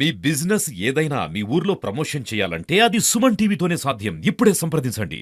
మీ business ఏదైనా మీ ఊర్లో promotion చేయాలంటే అది సుమన్ టీవీతోనే సాధ్యం. ఇప్పుడే సంప్రదించండి.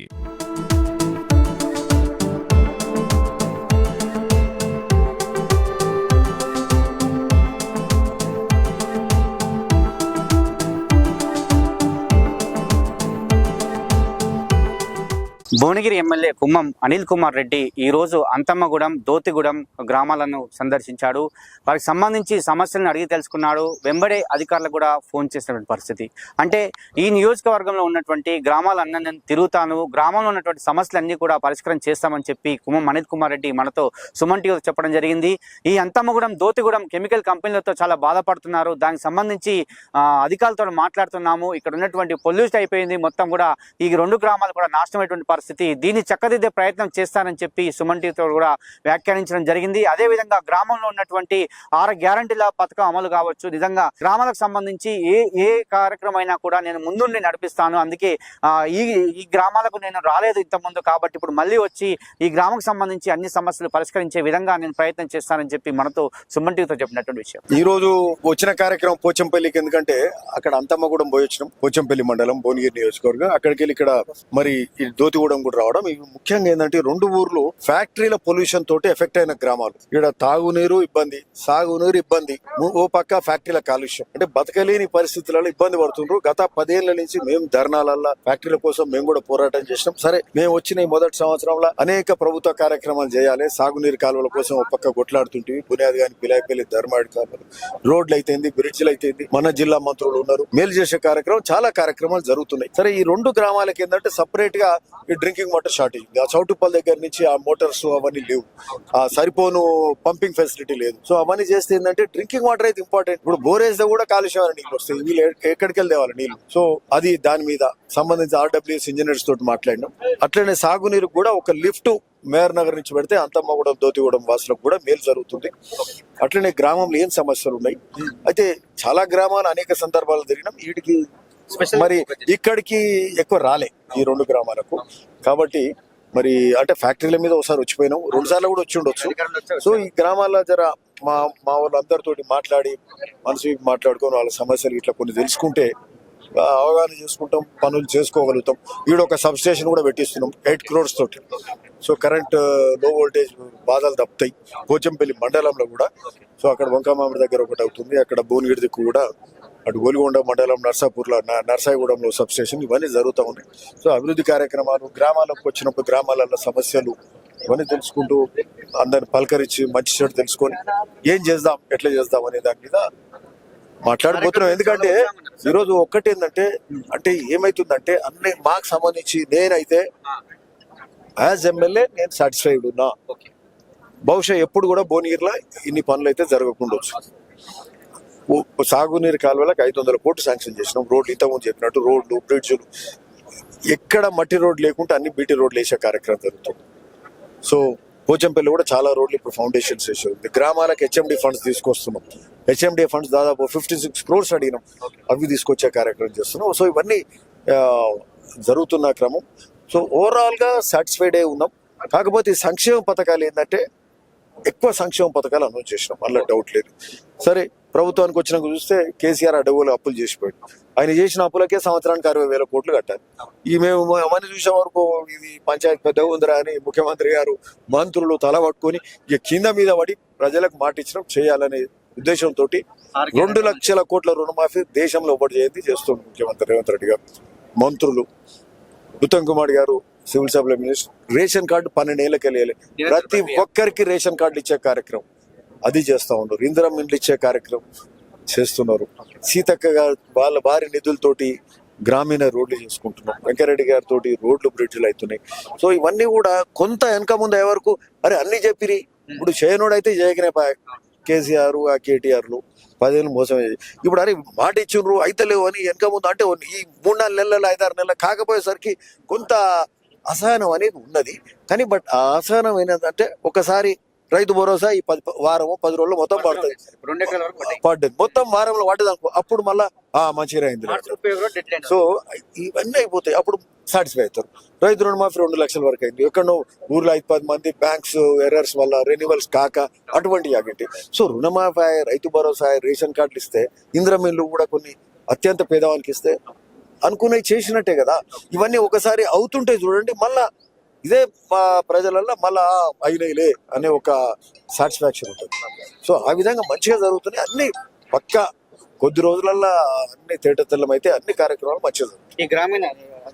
భువనగిరి ఎమ్మెల్యే కుమ్మం అనిల్ కుమార్ రెడ్డి ఈరోజు అంతమ్మగూడెం, దోతిగూడెం గ్రామాలను సందర్శించాడు. వారికి సంబంధించి సమస్యలను అడిగి తెలుసుకున్నాడు. వెంబడే అధికారులకు కూడా ఫోన్ చేసినటువంటి పరిస్థితి. అంటే ఈ నియోజకవర్గంలో ఉన్నటువంటి గ్రామాలన్నీ నేను తిరుగుతాను, గ్రామంలో ఉన్నటువంటి సమస్యలన్నీ కూడా పరిష్కారం చేస్తామని చెప్పి కుమ్మం అనిల్ కుమార్ రెడ్డి మనతో సుమన్ టీవీ చెప్పడం జరిగింది. ఈ అంతమ్మగూడెం, దోతిగూడెం కెమికల్ కంపెనీలతో చాలా బాధపడుతున్నారు. దానికి సంబంధించి అధికారులతో మాట్లాడుతున్నాము. ఇక్కడ ఉన్నటువంటి పొల్యూషన్ అయిపోయింది, మొత్తం కూడా ఈ రెండు గ్రామాలు కూడా నాశనమైనటువంటి పరిస్థితి. దీన్ని చక్కదిద్దే ప్రయత్నం చేస్తానని చెప్పి సుమన్ టీవీతో కూడా వ్యాఖ్యానించడం జరిగింది. అదేవిధంగా గ్రామంలో ఉన్నటువంటి 6 గ్యారంటీల పథకం అమలు కావచ్చు, నిజంగా గ్రామాలకు సంబంధించి ఏ కార్యక్రమం అయినా కూడా నేను ముందుండి నడిపిస్తాను. అందుకే ఈ గ్రామాలకు నేను రాలేదు ఇంతకుముందు, కాబట్టి ఇప్పుడు మళ్ళీ వచ్చి ఈ గ్రామానికి సంబంధించి అన్ని సమస్యలు పరిష్కరించే విధంగా నేను ప్రయత్నం చేస్తానని చెప్పి మనతో సుమన్ టీవీతో చెప్పినటువంటి విషయం. ఈ రోజు వచ్చిన కార్యక్రమం పోచంపల్లికి, ఎందుకంటే అక్కడ అంతమ్మగూడెం పోయి వచ్చినాం. పోచంపల్లి మండలం, భువనగిరి నియోజకవర్గం. అక్కడికి వెళ్ళి ఇక్కడ మరి ఈ దోతిగూడెం కూడా రావడం. ఇవి ముఖ్యంగా ఏంటంటే రెండు ఊర్లు ఫ్యాక్టరీల పొల్యూషన్ తోటి ఎఫెక్ట్ అయిన గ్రామాలు. ఇక్కడ తాగునీరు ఇబ్బంది, సాగునీరు ఇబ్బంది, ఓ పక్క ఫ్యాక్టరీల కాలుష్యం. అంటే బతకలేని పరిస్థితులలో ఇబ్బంది పడుతుండ్రు. గత 10 ఏళ్ల నుంచి మేము ధర్నాలల్లో ఫ్యాక్టరీల కోసం మేము కూడా పోరాటం చేసినాం. సరే, మేము వచ్చిన ఈ మొదటి సంవత్సరంలో అనేక ప్రభుత్వ కార్యక్రమాలు చేయాలి. సాగునీరు కాలువల కోసం ఒక పక్క కొట్లాడుతుంటే బునియాది గాని, పిలాయిపల్లి, ధర్మాడి కాలువలు, రోడ్లు అయితేంది, బ్రిడ్జ్లు అయితేంది, మన జిల్లా మంత్రులు ఉన్నారు, మేలు చేసే కార్యక్రమం, చాలా కార్యక్రమాలు జరుగుతున్నాయి. సరే, ఈ రెండు గ్రామాలకి ఏంటంటే సపరేట్ గా ఈ డ్రింకింగ్ వాటర్ షార్టేజ్. ఆ చౌటుప్పల్ దగ్గర నుంచి ఆ మోటార్స్ అవన్నీ లేవు, ఆ సరిపోను పంపింగ్ ఫెసిలిటీ లేదు. సో అవన్నీ చేస్తే ఏంటంటే డ్రింకింగ్ వాటర్ అయితే ఇంపార్టెంట్. ఇప్పుడు బోరేజ్ కూడా కాలుష్యమైన నీళ్ళు వస్తాయి, వీళ్ళు ఎక్కడికి వెళ్ళి తేవాలి నీళ్ళు. సో అది దాని మీద సంబంధించి ఆర్డబ్ల్యూఎస్ ఇంజనీర్స్ తోటి మాట్లాడినాం. అట్లనే సాగునీరు కూడా ఒక లిఫ్ట్ మేయర్ నగర్ నుంచి పెడితే అంతమ్మగూడెం, దోతిగూడెం వాసులకు కూడా మేలు జరుగుతుంది. అట్లనే గ్రామంలో ఏం సమస్యలు ఉన్నాయి అయితే చాలా గ్రామాలు అనేక సందర్భాలు జరిగినాం. వీటికి మరి ఇక్కడికి ఎక్కువ రాలే ఈ రెండు గ్రామాలకు. కాబట్టి మరి అంటే ఫ్యాక్టరీల మీద ఒకసారి వచ్చిపోయినాం, 2 సార్లు కూడా వచ్చి ఉండొచ్చు. సో ఈ గ్రామాల్లో జర మా వాళ్ళందరితోటి మాట్లాడి మనసు మాట్లాడుకొని వాళ్ళ సమస్యలు ఇట్లా కొన్ని తెలుసుకుంటే అవగాహన చేసుకుంటాం, పనులు చేసుకోగలుగుతాం. ఈడ ఒక సబ్ స్టేషన్ కూడా పెట్టిస్తున్నాం 8 crores తోటి. సో కరెంట్ లో వోల్టేజ్ బాధలు తప్పుతాయి. పోచంపల్లి మండలంలో కూడా. సో అక్కడ వంకామామిడి దగ్గర ఒకటి అవుతుంది, అక్కడ భువనగిరి దిక్కు కూడా, అటు గోలిగొండ మండలం నర్సాపూర్లో నర్సాయిగూడెంలో సబ్ స్టేషన్, ఇవన్నీ జరుగుతూ ఉన్నాయి. సో అభివృద్ధి కార్యక్రమాలు గ్రామాలకు వచ్చినప్పుడు గ్రామాలలో సమస్యలు ఇవన్నీ తెలుసుకుంటూ అందరిని పలకరించి మంచి చెడు తెలుసుకొని ఏం చేద్దాం, ఎట్లా చేద్దాం అనే దాని మీద మాట్లాడబోతున్నాం. ఎందుకంటే ఈరోజు ఒక్కటి ఏంటంటే, అంటే ఏమైతుందంటే అన్ని మాకు సంబంధించి నేనైతే యాజ్ ఎమ్మెల్యే నేను సాటిస్ఫైడ్ ఉన్నా. బహుశా ఎప్పుడు కూడా భువనగిరిలో ఇన్ని పనులు అయితే జరగకుండొచ్చు. సాగునీరు కాలువలకు 500 కోట్లు శాంక్షన్ చేసినాం. రోడ్లు ఇంతకుముందు చెప్పినట్టు రోడ్లు, బ్రిడ్జులు, ఎక్కడ మట్టి రోడ్లు లేకుంటే అన్ని బీటీ రోడ్లు వేసే కార్యక్రమం జరుగుతుంది. సో పోచంపల్లి కూడా చాలా రోడ్లు ఇప్పుడు ఫౌండేషన్స్ వేసేది. గ్రామాలకు హెచ్ఎండి ఫండ్స్ తీసుకొస్తున్నాం. హెచ్ఎండి ఫండ్స్ దాదాపు 56 crores అడిగినాం, అవి తీసుకొచ్చే కార్యక్రమం చేస్తున్నాం. సో ఇవన్నీ జరుగుతున్న క్రమం. సో ఓవరాల్ గా సాటిస్ఫైడ్ అయి ఉన్నాం. కాకపోతే సంక్షేమ పథకాలు ఏంటంటే ఎక్కువ సంక్షేమ పథకాలు అనౌన్స్ చేసినాం, అలా డౌట్ లేదు. సరే, ప్రభుత్వానికి వచ్చినాక చూస్తే కేసీఆర్ అడవులు అప్పులు చేసిపోయాడు. ఆయన చేసిన అప్పులకే సంవత్సరానికి 60,000 కోట్లు కట్టాలి. ఈ మేము అవన్నీ చూసే వరకు ఇది పంచాయతీ పెద్దగా ఉందిరా అని ముఖ్యమంత్రి గారు, మంత్రులు తల పట్టుకొని ఇక కింద మీద పడి ప్రజలకు మాట ఇచ్చినాం చేయాలనే ఉద్దేశంతో 2 లక్షల కోట్ల రుణమాఫీ దేశంలో ఒకటి చేస్తుంది ముఖ్యమంత్రి రేవంత్ రెడ్డి గారు. మంత్రులు ఉత్తమ్ కుమార్ గారు, civil supply minister, ration card 12 ఏళ్ళకి వెళ్ళాలి. ప్రతి ఒక్కరికి రేషన్ కార్డులు ఇచ్చే కార్యక్రమం అది చేస్తూ ఉన్నారు. ఇందిరం ఇండ్లు ఇచ్చే కార్యక్రమం చేస్తున్నారు. సీతక్క గారు వాళ్ళ భారీ నిధులతోటి గ్రామీణ రోడ్లు చేసుకుంటున్నాం. వెంకరెడ్డి గారితో రోడ్లు, బ్రిడ్జ్లు అవుతున్నాయి. సో ఇవన్నీ కూడా కొంత వెనక ముందు అయ్యే వరకు అరే అన్ని చెప్పిరి. ఇప్పుడు చేయనోడు అయితే చేయకనే కేసీఆర్, ఆ కేటీఆర్లు 10 ఏళ్ళు మోసం. ఇప్పుడు అరే మాట ఇచ్చిండ్రు అయితే లేవు అని వెనక ముందు అంటే ఈ 3-4 నెలలు 5-6 నెలలు కాకపోయేసరికి కొంత అసహనం అనేది ఉన్నది. కానీ బట్ ఆ అసహనం ఏంటంటే ఒకసారి రైతు భరోసా ఈ 10 వారము 10 రోజులు మొత్తం పడుతుంది, మొత్తం వారంలో పడ్డది అనుకో. అప్పుడు మళ్ళా మంచిగా అయింది. మార్చి 31 డెడ్ లైన్. సో ఇవన్నీ అయిపోతాయి, అప్పుడు సాటిస్ఫై అవుతారు. రైతు రుణమాఫీ 2 లక్షల వరకు అయింది. ఎక్కడో ఊర్లో 5-10 మంది బ్యాంక్స్ ఎర్రర్స్ వల్ల రెన్యువల్స్ కాక అటువంటి యాగంటి. సో రుణమాఫీ, రైతు భరోసా, రేషన్ కార్డులు ఇస్తే, ఇంద్రమిల్లు కూడా కొన్ని అత్యంత పేదవానికి ఇస్తే అనుకునేవి చేసినట్టే కదా. ఇవన్నీ ఒకసారి అవుతుంటే చూడండి, మళ్ళా ఇదే ప్రజలలో మళ్ళా అయినాయిలే అనే ఒక సాటిస్ఫాక్షన్ ఉంటుంది. సో ఆ విధంగా మంచిగా జరుగుతున్నాయి అన్ని. పక్కా కొద్ది రోజులల్లో అన్ని తేటతెల్లం అయితే అన్ని కార్యక్రమాలు మంచిగా జరుగుతాయి. ఈ గ్రామీణ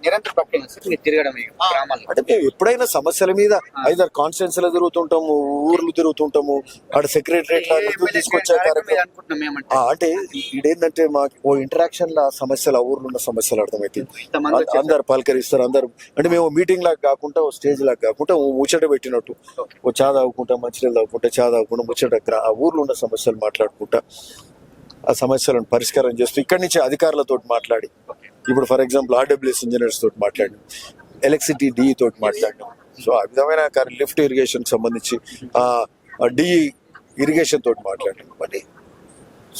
నిరంతర ప్రక్రియ మీరు తిరగడం ఈ గ్రామాల్లో. అంటే మేము ఎప్పుడైనా సమస్యల మీద ఐదర్ కాన్స్టిట్యున్సీలో తిరుగుతుంటాము, ఊర్లు తిరుగుతుంటాము, అక్కడ సెక్రటరేట్ తీసుకొచ్చే కార్యక్రమం అనుకుంటున్నాం ఏమంటే అంటే ఇదేంటంటే మాకు ఓ ఇంటరాక్షన్ లా సమస్యలు, ఆ ఊర్లో ఉన్న సమస్యలు అర్థమైతే అందరు పలకరిస్తారు. అందరు అంటే మేము మీటింగ్ లాగా కాకుండా, ఓ స్టేజ్ లాగా కాకుండా, ఓ ముచ్చట పెట్టినట్టు ఓ చా తాగుకుంటా, మంచినీళ్ళు తాగుకుంటా, చా తాగుకుంటా, ముచ్చట ఆ ఊర్లో ఉన్న సమస్యలు మాట్లాడుకుంటా, ఆ సమస్యలను పరిష్కారం చేస్తూ ఇక్కడి నుంచి అధికారులతో మాట్లాడి, ఇప్పుడు ఫర్ ఎగ్జాంపుల్ ఆర్డబ్ల్యూఎస్ ఇంజనీర్స్ తోటి మాట్లాడినాం, ఎలక్ట్రిసిటీ డిఈ తోటి మాట్లాడినాం. సో ఆ విధమైన లిఫ్ట్ ఇరిగేషన్ సంబంధించి డిఈ ఇరిగేషన్ తోటి మాట్లాడినాం అని.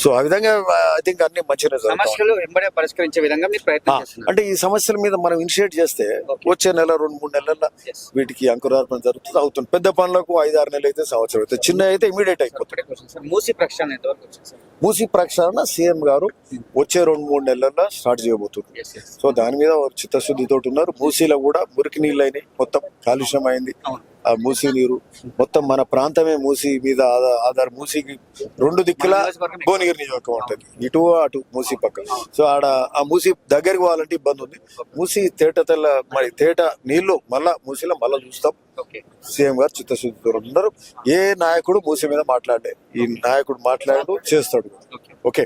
సో ఆ విధంగా ఐ థింక్ అన్ని మంచిగా సమస్యలు వెంబడే పరిష్కరించే విధంగా మీరు ప్రయత్నం చేస్తున్నారు. అంటే ఈ సమస్యల మీద మనం ఇనిషియేట్ చేస్తే వచ్చే నెల 2-3 నెలల్లో వీటికి అంకురార్పణ జరుగుతుంది, అవుతుంది. పెద్ద పనులకు 5-6 నెలలు అయితే, సంవత్సరం అయితే, చిన్న అయితే ఇమీడియట్ అయిపోతుంది. మూసి ప్రక్షాళన ఎంతవరకు వచ్చింది సార్? మూసి ప్రక్షాళన సీఎం గారు వచ్చే 2-3 నెలల్లో స్టార్ట్ చేయబోతున్నారు. సో దాని మీద చిత్తశుద్ధితో ఉన్నారు. మూసీలో కూడా మురికి నీళ్ళు అయినాయి, మొత్తం కాలుష్యం అయింది. ఆ మూసీ నీరు మొత్తం మన ప్రాంతమే మూసీ మీద ఆధార్. మూసీకి 2 దిక్కుల భువనగిరి నియోజకవర్గం ఉంటుంది, ఇటు అటు మూసీ పక్క. సో ఆడ ఆ మూసీ దగ్గరికి పోవాలంటే ఇబ్బంది ఉంది. మూసీ తేట మరి తేట నీళ్లు మళ్ళా మూసీలో మళ్ళా చూస్తాం. సీఎం గారు చిత్తశుద్ధితో ఉన్నారు. ఏ నాయకుడు మూసీ మీద మాట్లాడే, ఈ నాయకుడు మాట్లాడు చేస్తాడు. ఓకే.